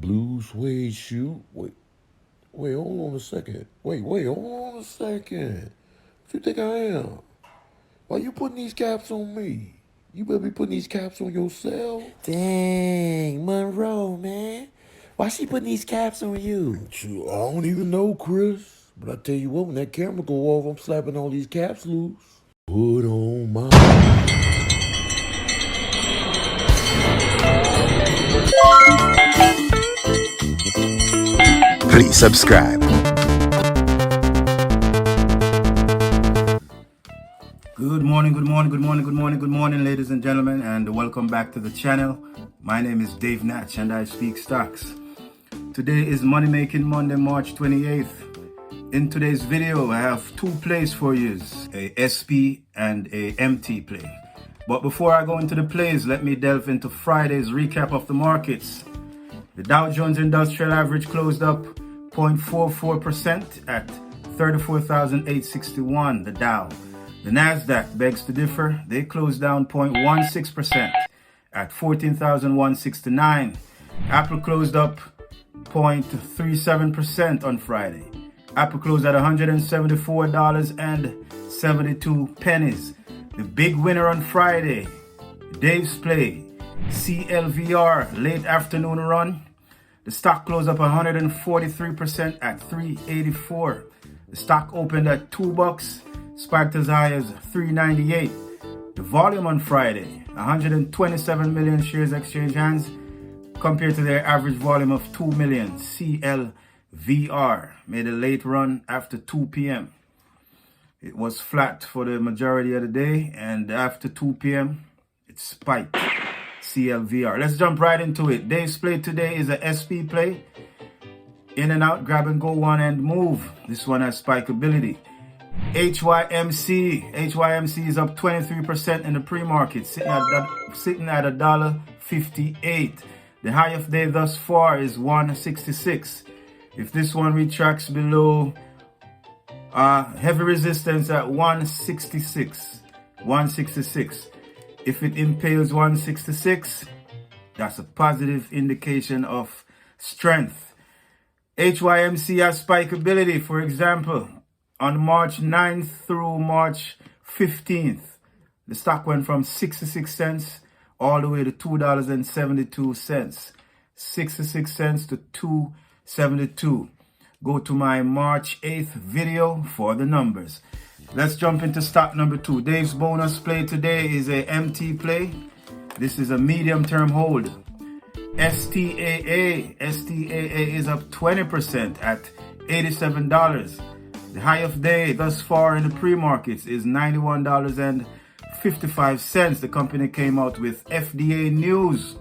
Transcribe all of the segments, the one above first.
blue suede shoe. Wait, hold on a second. Wait, hold on a second. What you think I am? Why you putting these caps on me? You better be putting these caps on yourself. Dang, Monroe, man. Why she putting these caps on you? Shoot, I don't even know, Chris. But I tell you what, when that camera go off, I'm slapping all these caps loose. Put on my... Please subscribe. Good morning, ladies and gentlemen, and welcome back to the channel. My name is Dave Natch, and I speak stocks. Today is Money Making Monday, March 28th. In today's video, I have two plays for you, a SP and a MT play. But before I go into the plays, let me delve into Friday's recap of the markets. The Dow Jones Industrial Average closed up 0.44% at 34,861, the Dow. The Nasdaq begs to differ. They closed down 0.16% at 14,169. Apple closed up 0.37% on Friday. Apple closed at $174.72. The big winner on Friday, Dave's play, CLVR, late afternoon run. The stock closed up 143% at 384. The stock opened at $2, spiked as high as 398. The volume on Friday, 127 million shares exchanged hands compared to their average volume of 2 million. CLVR made a late run after 2 p.m. It was flat for the majority of the day, and after 2 p.m. it spiked. CLVR. Let's jump right into it. Dave's play today is a SP play. In and out, grab and go, one and move. This one has spikeability. HYMC is up 23% in the pre-market, sitting at $1.58. The high of day thus far is 166. If this one retracts below heavy resistance at 166. If it impales 166, that's a positive indication of strength. HYMC has spikeability. For example, on March 9th through March 15th, the stock went from 66 cents all the way to $2.72. 66 cents to $2.72. Go to my March 8th video for the numbers. Let's jump into stock number 2. Dave's bonus play today is a MT play. This is a medium-term hold. STAA is up 20% at $87. The high of day thus far in the pre-markets is $91.55. The company came out with FDA news.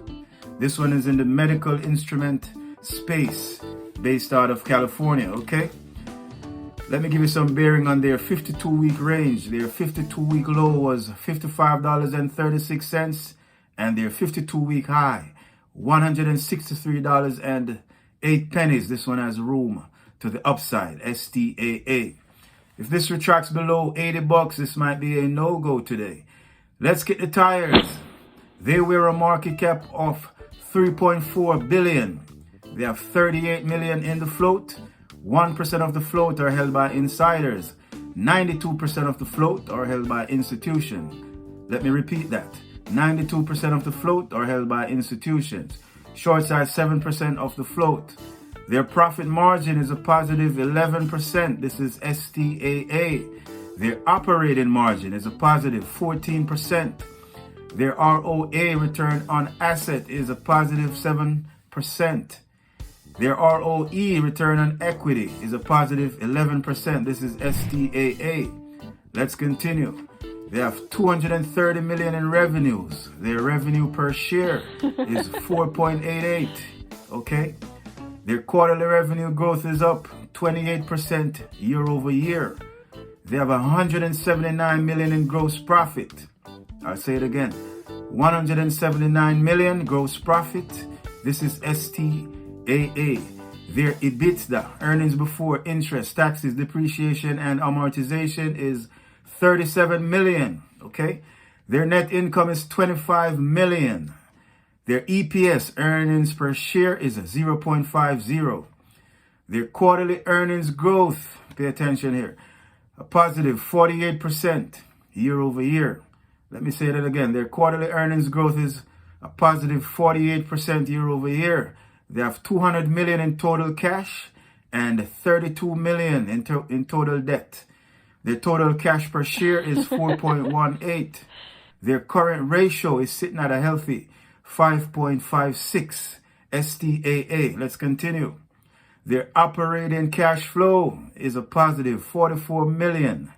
This one is in the medical instrument space based out of California, okay? Let me give you some bearing on their 52-week range. Their 52-week low was $55.36, and their 52-week high, $163.08. This one has room to the upside, STAA. If this retracts below $80, this might be a no-go today. Let's get the tires. They were a market cap of $3.4 billion. They have 38 million in the float. 1% of the float are held by insiders. 92% of the float are held by institutions. Let me repeat that. 92% of the float are held by institutions. Short side 7% of the float. Their profit margin is a positive 11%. This is STAA. Their operating margin is a positive 14%. Their ROA, return on asset, is a positive 7%. Their ROE, return on equity, is a positive 11%. This is STAA. Let's continue. They have 230 million in revenues. Their revenue per share is 4.88. Okay? Their quarterly revenue growth is up 28% year over year. They have 179 million in gross profit. I'll say it again. 179 million gross profit. This is STAA. Their EBITDA, earnings before interest, taxes, depreciation, and amortization, is 37 million. Okay? Their net income is 25 million. Their EPS, earnings per share, is a 0.50. Their quarterly earnings growth, pay attention here, a positive 48% year over year. Let me say that again. Their quarterly earnings growth is a positive 48% year over year. They have 200 million in total cash and 32 million in total debt. Their total cash per share is 4.18. Their current ratio is sitting at a healthy 5.56 STAA. Let's continue. Their operating cash flow is a positive 44 million.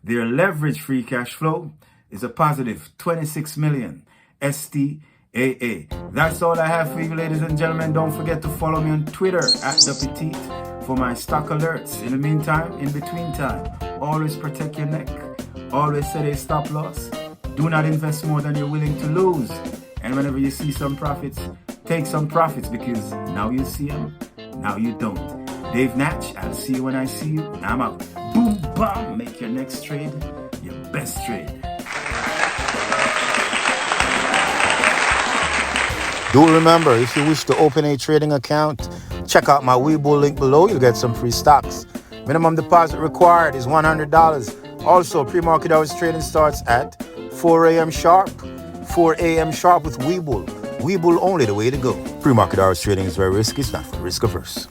Their leverage free cash flow is a positive 26 million STAA. That's all I have for you, ladies and gentlemen. Don't forget to follow me on Twitter at @ThePetite for my stock alerts. In the meantime, in between time, always protect your neck. Always set a stop loss. Do not invest more than you're willing to lose. And whenever you see some profits, take some profits, because now you see them, now you don't. Dave Natch, I'll see you when I see you. I'm out. Boom, bam. Make your next trade your best trade. Do remember, if you wish to open a trading account, check out my Webull link below. You'll get some free stocks. Minimum deposit required is $100. Also, pre-market hours trading starts at 4 a.m. sharp. 4 a.m. sharp with Webull. Webull only the way to go. Pre-market hours trading is very risky. It's not for risk averse.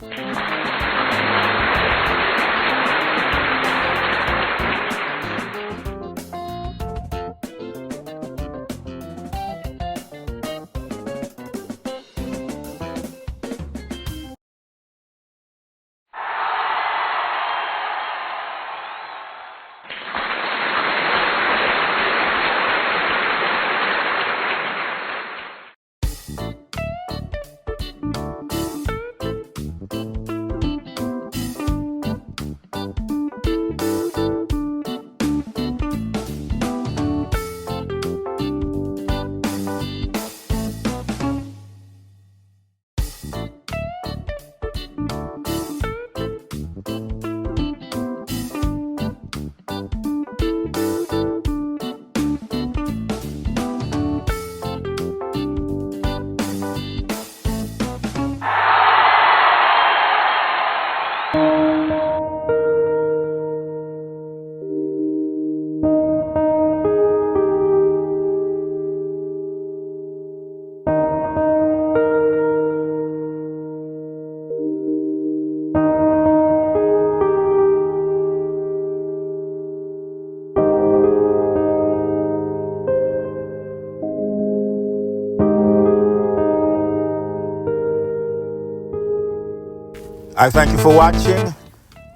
I thank you for watching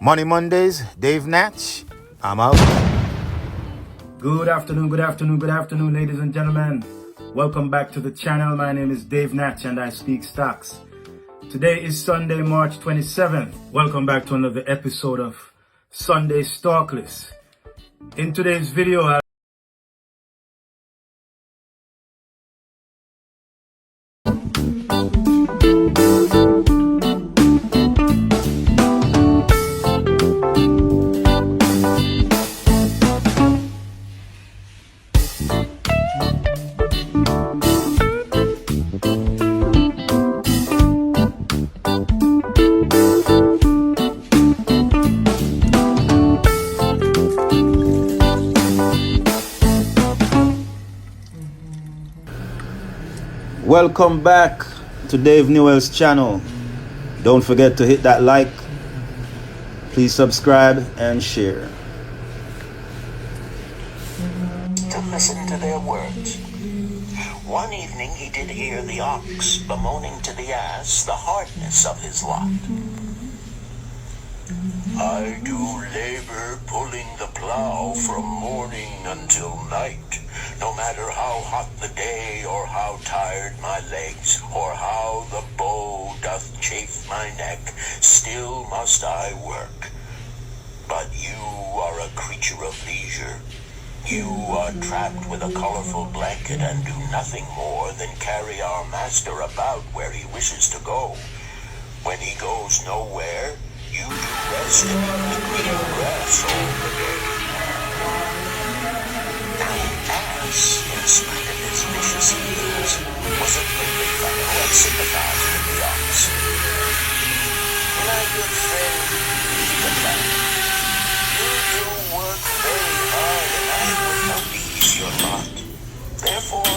Money Mondays. Dave Natch, I'm out. Good afternoon, ladies and gentlemen. Welcome back to the channel. My name is Dave Natch and I speak stocks. Today is Sunday, March 27th. Welcome back to another episode of Sunday Stock List. In today's video, welcome back to DaveNatchNewell's channel. Don't forget to hit that like. Please subscribe and share. To listen to their words. One evening he did hear the ox bemoaning to the ass the hardness of his lot. I do labor pulling the plow from morning until night, no matter how hot the day or how tired my legs, or how the bow doth chafe my neck, still must I work. But you are a creature of leisure. You are trapped with a colorful blanket and do nothing more than carry our master about where he wishes to go. When he goes nowhere, you do rest in the green grass all the day. Now, ass, in despite of his vicious heels, was a friendly fellow and sympathized with the ox. My good friend, he replied, you do work very hard, and I would not ease your lot. Therefore,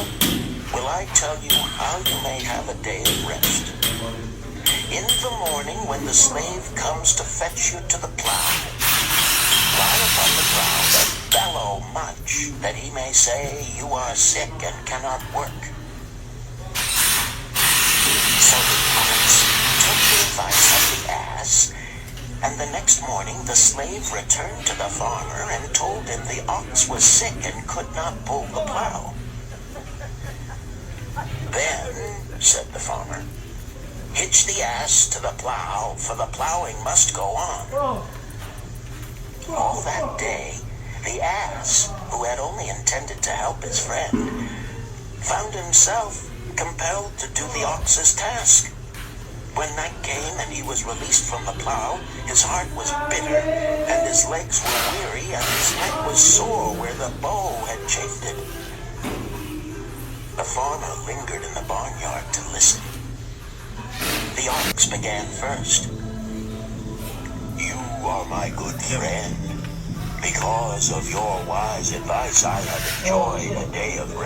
will I tell you how you may have a day of rest. In the morning, when the slave comes to fetch you to the plow, lie upon the ground and bellow much, that he may say you are sick and cannot work. So the ox took the advice of the ass, and the next morning the slave returned to the farmer and told him the ox was sick and could not pull the plow. Then, said the farmer, hitch the ass to the plow, for the plowing must go on. All that day, the ass, who had only intended to help his friend, found himself compelled to do the ox's task. When night came and he was released from the plow, his heart was bitter, and his legs were weary, and his neck was sore where the bow had chafed it. The farmer lingered in the barnyard to listen. The ox began first. You are my good friend. Because of your wise advice, I have enjoyed a day of rest.